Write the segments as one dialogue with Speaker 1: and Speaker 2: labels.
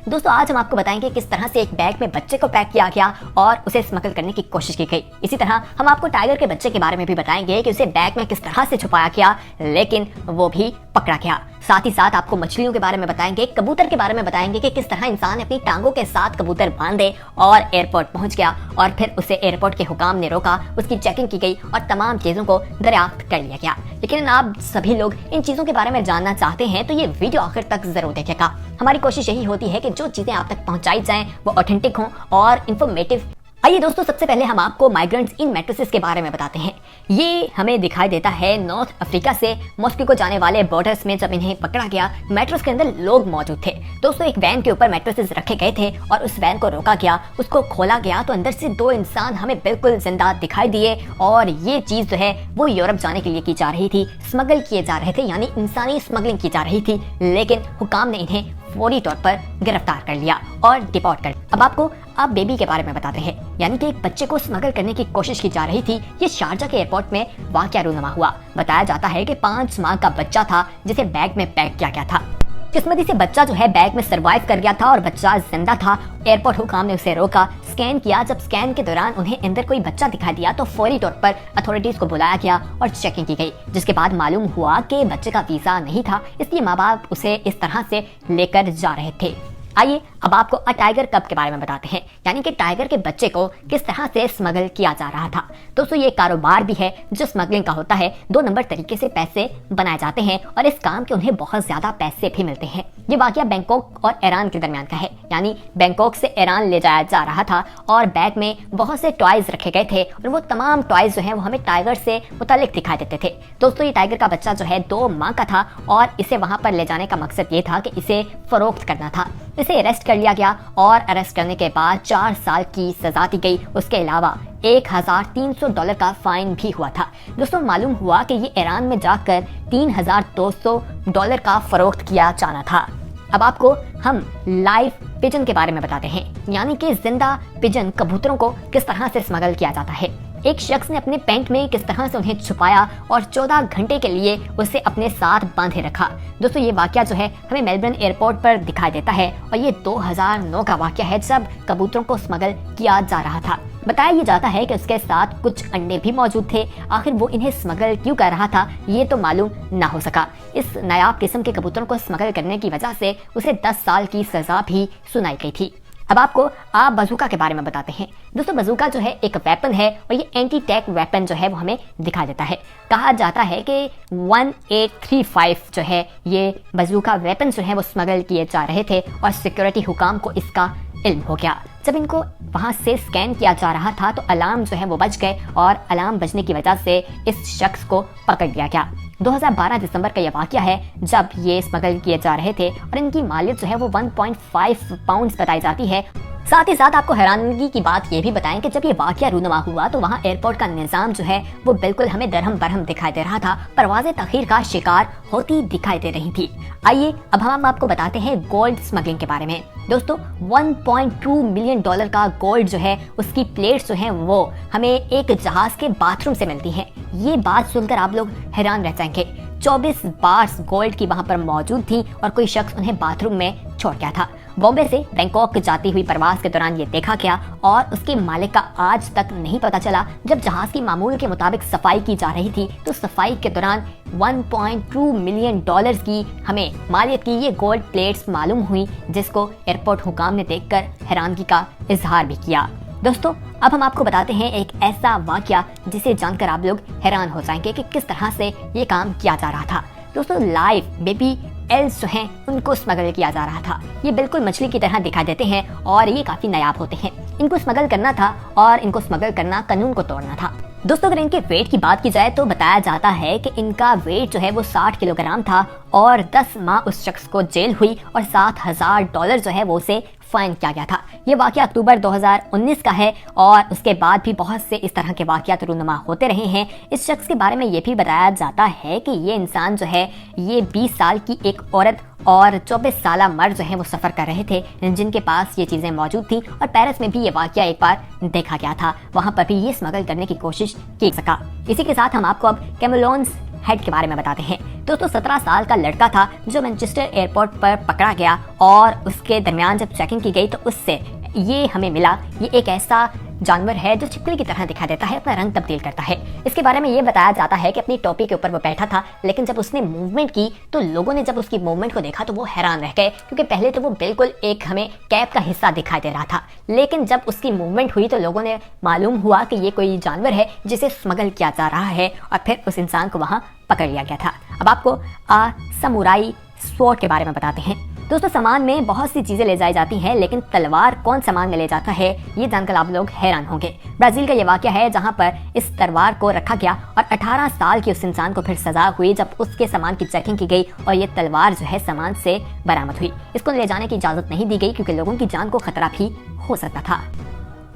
Speaker 1: दोस्तों आज हम आपको बताएंगे किस तरह से एक बैग में बच्चे को पैक किया गया और उसे स्मगल करने की कोशिश की गई। इसी तरह हम आपको टाइगर के बच्चे के बारे में भी बताएंगे कि उसे बैग में किस तरह से छुपाया गया लेकिन वो भी पकड़ा गया। साथ ही साथ आपको मछलियों के बारे में बताएंगे, कबूतर के बारे में बताएंगे कि किस तरह इंसान अपनी टांगों के साथ कबूतर बांधे और एयरपोर्ट पहुंच गया और फिर उसे एयरपोर्ट के हुकाम ने रोका, उसकी चेकिंग की गई और तमाम चीजों को दरियाफ्त कर लिया गया। लेकिन आप सभी लोग इन चीजों के बारे में जानना चाहते हैं तो ये वीडियो आखिर तक जरूर देखिएगा। हमारी कोशिश यही होती है कि जो चीजें आप तक पहुंचाई जाएं वो ऑथेंटिक हों और इंफॉर्मेटिव। आइए दोस्तों, सबसे पहले हम आपको माइग्रेंट्स इन मैट्रेसेस के बारे में बताते हैं। ये हमें दिखाई देता है नॉर्थ अफ्रीका से मॉस्को को जाने वाले बॉर्डर्स में जब इन्हें पकड़ा गया, मैट्रेस के अंदर लोग मौजूद थे। दोस्तों एक वैन के ऊपर मैट्रेसेस रखे गए थे और उस वैन को रोका गया, उसको खोला गया तो अंदर से दो इंसान हमें बिल्कुल जिंदा दिखाई दिए और ये चीज जो है वो यूरोप जाने के लिए की जा रही थी, स्मगल किए जा रहे थे, यानी इंसानी स्मगलिंग की जा रही थी। लेकिन हुकाम ने इन्हें फौरी तौर पर गिरफ्तार कर लिया और डिपोर्ट कर। अब आपको आप बेबी के बारे में बताते हैं, यानी कि एक बच्चे को स्मगल करने की कोशिश की जा रही थी। ये शारजा के एयरपोर्ट में वाकया रूनुमा हुआ। बताया जाता है कि 5 माह का बच्चा था जिसे बैग में पैक किया गया था। किस्मती से बच्चा जो है बैग में सरवाइव कर गया था और बच्चा जिंदा था। एयरपोर्ट हुकाम ने उसे रोका, स्कैन किया। जब स्कैन के दौरान उन्हें अंदर कोई बच्चा दिखाई दिया तो फौरी तौर पर अथॉरिटीज को बुलाया गया और चेकिंग की गई, जिसके बाद मालूम हुआ कि बच्चे का वीजा नहीं था, इसलिए माँ बाप उसे इस तरह से लेकर जा रहे थे। आइए अब आपको टाइगर कब के बारे में बताते हैं, यानी कि टाइगर के बच्चे को किस तरह से स्मगल किया जा रहा था। दोस्तों ये कारोबार भी है जो स्मगलिंग का होता है। 2 नंबर तरीके से पैसे बनाए जाते हैं और इस काम के उन्हें बहुत ज्यादा पैसे भी मिलते हैं। ये वाकया बैंकॉक और ईरान के दरमियान का है, यानी बैंकॉक से ईरान ले जाया जा रहा था और बैग में बहुत से टॉयज रखे गए थे और वो तमाम टॉयज जो है वो हमें टाइगर से मुतालिक दिखाई देते थे। दोस्तों ये टाइगर का बच्चा जो है 2 माह का था और इसे वहां पर ले जाने का मकसद ये था कि इसे फरोख्त करना था। इसे अरेस्ट कर लिया गया और अरेस्ट करने के बाद 4 साल की सजा दी गई। उसके अलावा $1300 का फाइन भी हुआ था। दोस्तों मालूम हुआ कि ये ईरान में जाकर $3200 का फरोख्त किया जाना था। अब आपको हम लाइव पिजन के बारे में बताते हैं, यानी कि जिंदा पिजन कबूतरों को किस तरह से स्मगल किया जाता है। एक शख्स ने अपने पैंट में किस तरह से उन्हें छुपाया और 14 घंटे के लिए उसे अपने साथ बांधे रखा। दोस्तों ये वाकया जो है हमें मेलबर्न एयरपोर्ट पर दिखाई देता है और ये 2009 का वाकया है जब कबूतरों को स्मगल किया जा रहा था। बताया ये जाता है कि उसके साथ कुछ अंडे भी मौजूद थे। आखिर वो इन्हें स्मगल क्यों कर रहा था ये तो मालूम ना हो सका। इस नायाब किस्म के कबूतरों को स्मगल करने की वजह से उसे 10 साल की सजा भी सुनाई गई थी। अब आपको आप बजूका के बारे में बताते हैं। दोस्तों बजूका जो है एक वेपन है और ये एंटी टैंक वेपन जो है वो हमें दिखा देता है। कहा जाता है कि 1835 जो है ये बजूका वेपन जो है वो स्मगल किए जा रहे थे और सिक्योरिटी हुकाम को इसका इल्म हो गया। जब इनको वहां से स्कैन किया जा रहा था तो अलार्म जो है वो बज गए और अलार्म बजने की वजह से इस शख्स को पकड़ लिया गया। 2012 दिसंबर का यह वाकया है जब ये स्मगल किए जा रहे थे और इनकी मालियत जो है वो 1.5 पाउंड्स बताई जाती है। साथ ही साथ आपको हैरानगी की बात ये भी बताएं कि जब ये वाकया रूनुमा हुआ तो वहाँ एयरपोर्ट का निजाम जो है वो बिल्कुल हमें दरहम बरहम दिखाई दे रहा था, परवाजें तखीर का शिकार होती दिखाई दे रही थी। आइए अब हम आपको बताते हैं गोल्ड स्मगलिंग के बारे में। दोस्तों $1.2 मिलियन का गोल्ड जो है उसकी प्लेट्स जो है वो हमें एक जहाज के बाथरूम से मिलती हैं। ये बात सुनकर आप लोग हैरान रह जाएंगे। 24 बार्स गोल्ड की वहां पर मौजूद थी और कोई शख्स उन्हें बाथरूम में छोड़ गया था। बॉम्बे से बैंकॉक जाती हुई प्रवास के दौरान ये देखा गया और उसके मालिक का आज तक नहीं पता चला। जब जहाज की मामूल के मुताबिक सफाई की जा रही थी तो सफाई के दौरान $1.2 मिलियन की हमें मालियत की ये गोल्ड प्लेट्स मालूम हुई, जिसको एयरपोर्ट हुकाम ने देखकर हैरानगी का इजहार भी किया। दोस्तों अब हम आपको बताते हैं एक ऐसा वाकया जिसे जानकर आप लोग हैरान हो जाएंगे कि किस तरह से ये काम किया जा रहा था। दोस्तों लाइव बेबी एल्स जो हैं उनको स्मगल किया जा रहा था। ये बिल्कुल मछली की तरह दिखाई देते हैं और ये काफी नायाब होते हैं। इनको स्मगल करना था और इनको स्मगल करना कानून को तोड़ना था। दोस्तों अगर इनके वेट की बात की जाए तो बताया जाता है कि इनका वेट जो है वो 60 किलोग्राम था और 10 माह उस शख्स को जेल हुई और $7,000 जो है वो उसे फाइन किया गया था। ये वाकया अक्टूबर 2019 का है और उसके बाद भी बहुत से इस तरह के वाकयात रूनुमा होते रहे हैं। इस शख्स के बारे में ये भी बताया जाता है कि ये इंसान जो है ये 20 साल की एक औरत और 24 साल मर्द जो है वो सफर कर रहे थे जिनके पास ये चीजें मौजूद थी और पेरिस में भी ये वाकया एक बार देखा गया था। वहां पर भी ये स्मगल करने की कोशिश की सका। इसी के साथ हम आपको अब कैमलोन्स हेड के बारे में बताते हैं। दोस्तों 17 साल का लड़का था जो मैनचेस्टर एयरपोर्ट पर पकड़ा गया और उसके दरमियान जब चेकिंग की गई तो उससे ये हमें मिला, ये एक ऐसा जानवर है जो छिपकली की तरह दिखाई देता है, अपना रंग तब्दील करता है। इसके बारे में ये बताया जाता है कि अपनी टोपी के ऊपर वो बैठा था, लेकिन जब उसने मूवमेंट की तो लोगों ने जब उसकी मूवमेंट को देखा तो वो हैरान रह गए, क्योंकि पहले तो वो बिल्कुल एक हमें कैप का हिस्सा दिखाई दे रहा था, लेकिन जब उसकी मूवमेंट हुई तो लोगों ने मालूम हुआ कि ये कोई जानवर है जिसे स्मगल किया जा रहा है, और फिर उस इंसान को वहाँ पकड़ लिया गया था। अब आपको समुराई स्वॉर्ड के बारे में बताते हैं। दोस्तों सामान में बहुत सी चीजें ले जाई जाती हैं, लेकिन तलवार कौन सामान में ले जाता है ये जानकर आप लोग हैरान होंगे। ब्राजील का ये वाकया है जहां पर इस तलवार को रखा गया और 18 साल की उस इंसान को फिर सजा हुई जब उसके सामान की चेकिंग की गई और ये तलवार जो है सामान से बरामद हुई। इसको ले जाने की इजाजत नहीं दी गई क्योंकि लोगों की जान को खतरा भी हो सकता था।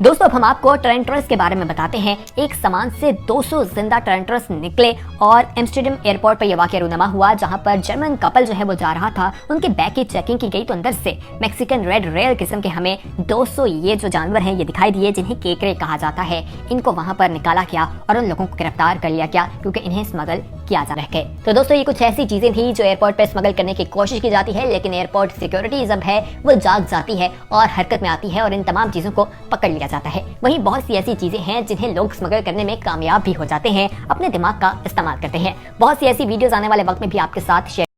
Speaker 1: दोस्तों अब हम आपको टरेंटरस के बारे में बताते हैं। एक सामान से 200 जिंदा टरेंटरस निकले और एम्स्टर्डम एयरपोर्ट पर यह वाकया रूनुमा हुआ, जहां पर जर्मन कपल जो है वो जा रहा था, उनके बैग की चेकिंग की गई तो अंदर से मैक्सिकन रेड रेयर किस्म के हमें 200 ये जो जानवर हैं ये दिखाई दिए, जिन्हें केकरे कहा जाता है। इनको वहां पर निकाला गया और उन लोगों को गिरफ्तार कर लिया गया क्योंकि इन्हें स्मगल किया जा रहा है। तो दोस्तों ये कुछ ऐसी चीजें थी जो एयरपोर्ट पर स्मगल करने की कोशिश की जाती है, लेकिन एयरपोर्ट सिक्योरिटी जब है वो जाग जाती है और हरकत में आती है और इन तमाम चीजों को पकड़ लिया जाता है। वहीं बहुत सी ऐसी चीजें हैं जिन्हें लोग स्मगल करने में कामयाब भी हो जाते हैं, अपने दिमाग का इस्तेमाल करते हैं। बहुत सी ऐसी वीडियोस आने वाले वक्त में भी आपके साथ शेयर